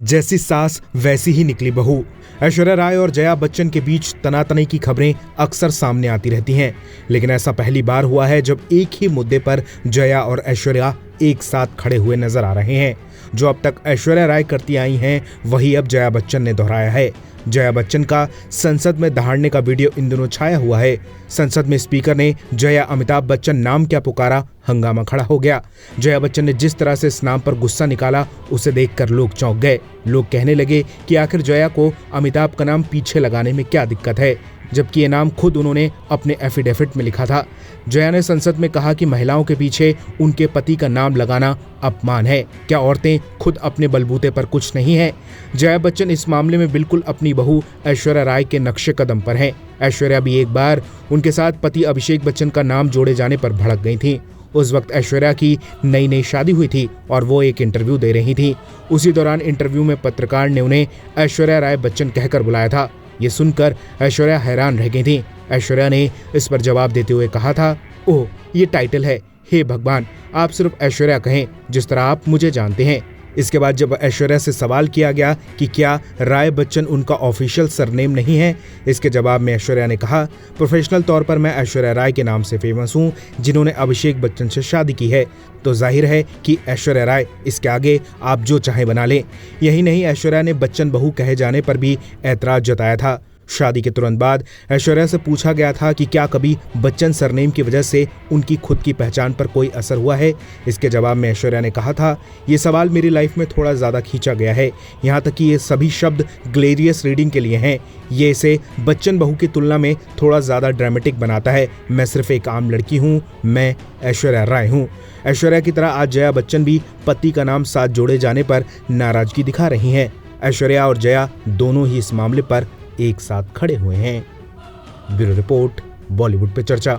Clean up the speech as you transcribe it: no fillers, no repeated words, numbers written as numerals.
जैसी सास वैसी ही निकली बहू। ऐश्वर्या राय और जया बच्चन के बीच तनातनी की खबरें अक्सर सामने आती रहती हैं, लेकिन ऐसा पहली बार हुआ है जब एक ही मुद्दे पर जया और ऐश्वर्या एक साथ खड़े हुए नजर आ रहे हैं। जो अब तक ऐश्वर्या राय करती आई हैं, वही अब जया बच्चन ने दोहराया है। जया बच्चन का संसद में दहाड़ने का वीडियो इन दिनों छाया हुआ है। संसद में स्पीकर ने जया अमिताभ बच्चन नाम क्या पुकारा, हंगामा खड़ा हो गया। जया बच्चन ने जिस तरह से इस नाम पर गुस्सा निकाला, उसे देखकर लोग चौंक गए। लोग कहने लगे कि आखिर जया को अमिताभ का नाम पीछे लगाने में क्या दिक्कत है, जबकि ये नाम खुद उन्होंने अपने एफिडेविट में लिखा था। जया ने संसद में कहा कि महिलाओं के पीछे उनके पति का नाम लगाना अपमान है। क्या औरतें खुद अपने बलबूते पर कुछ नहीं है? जया बच्चन इस मामले में बिल्कुल अपनी बहू ऐश्वर्या राय के नक्शे कदम पर हैं। ऐश्वर्या भी एक बार उनके साथ पति अभिषेक बच्चन का नाम जोड़े जाने पर भड़क गई थी। उस वक्त ऐश्वर्या की नई शादी हुई थी और वो एक इंटरव्यू दे रही थी। उसी दौरान इंटरव्यू में पत्रकार ने उन्हें ऐश्वर्या राय बच्चन कहकर बुलाया था। ये सुनकर ऐश्वर्या हैरान रह गई थी। ऐश्वर्या ने इस पर जवाब देते हुए कहा था, ओह, ये टाइटल है, हे भगवान, आप सिर्फ ऐश्वर्या कहें जिस तरह आप मुझे जानते हैं। इसके बाद जब ऐश्वर्या से सवाल किया गया कि क्या राय बच्चन उनका ऑफिशियल सरनेम नहीं है, इसके जवाब में ऐश्वर्या ने कहा, प्रोफेशनल तौर पर मैं ऐश्वर्या राय के नाम से फेमस हूं, जिन्होंने अभिषेक बच्चन से शादी की है, तो जाहिर है कि ऐश्वर्या राय, इसके आगे आप जो चाहें बना लें। यही नहीं, ऐश्वर्या ने बच्चन बहू कहे जाने पर भी ऐतराज जताया था। शादी के तुरंत बाद ऐश्वर्या से पूछा गया था कि क्या कभी बच्चन सरनेम की वजह से उनकी खुद की पहचान पर कोई असर हुआ है। इसके जवाब में ऐश्वर्या ने कहा था, ये सवाल मेरी लाइफ में थोड़ा ज़्यादा खींचा गया है, यहाँ तक कि ये सभी शब्द ग्लेरियस रीडिंग के लिए हैं। ये इसे बच्चन बहू की तुलना में थोड़ा ज़्यादा ड्रामेटिक बनाता है। मैं सिर्फ एक आम लड़की हूँ, मैं ऐश्वर्या राय हूँ। ऐश्वर्या की तरह आज जया बच्चन भी पति का नाम साथ जोड़े जाने पर नाराजगी दिखा रही हैं। ऐश्वर्या और जया दोनों ही इस मामले पर एक साथ खड़े हुए हैं। ब्यूरो रिपोर्ट, बॉलीवुड पे चर्चा।